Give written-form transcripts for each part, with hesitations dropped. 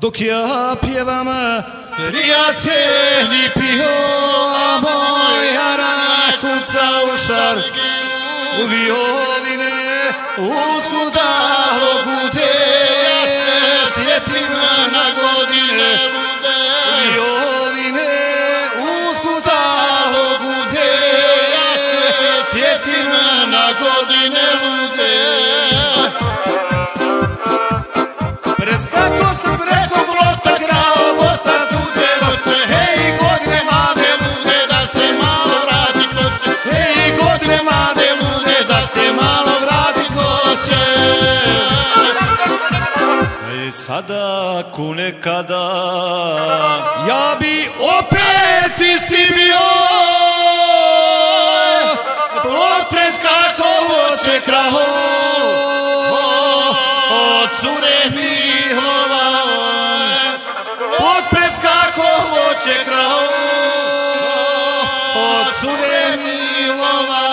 Dok ja pjevam, prijatelji pio, a moja rana kuca u šarke. U violine uskudalo gude, ja se sjetim na godine lude. U violine uskudalo gude, ja se sjetim na godine lude. Preskako sam preko blota grao Bosna tuđe voće. Hej, godine mlade lude, da se malo vratit hoće. Hej, godine mlade lude, da se malo vratit hoće. Ej, sada ku nekada ja bi opet isti bio. Blot preskako voće kraho, od cure Mihlova. Blot preskako voće kraho, od cure Mihlova.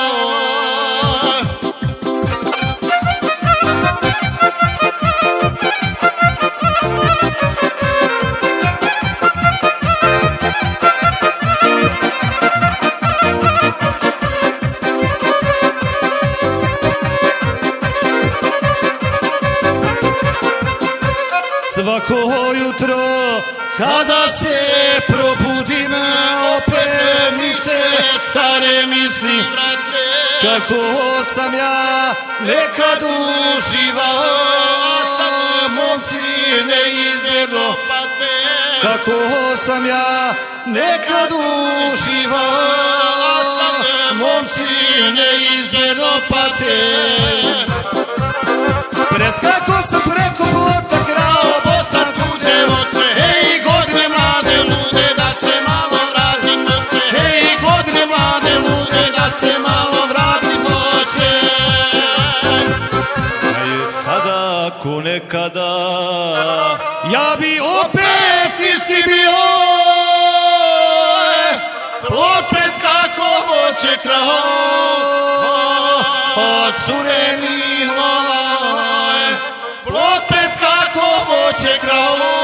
Svako jutro kada se probudim, opet mi se stare misli kako sam ja nekad uživao, a sad momci neizmjerno pate. Kako sam ja nekad uživao, a sad momci neizmjerno pate. Preskako sam preko blota grao Bosna tuđe voće. Hej, godine mlade lude, da se malo vratit hoće. Hej, godine mlade lude, da se malo vratit hoće. A je sada ku nekada ja bi opet isti bio. Blot preskako voće kraho, od cure Mihlova. Blot preskako voće kraho,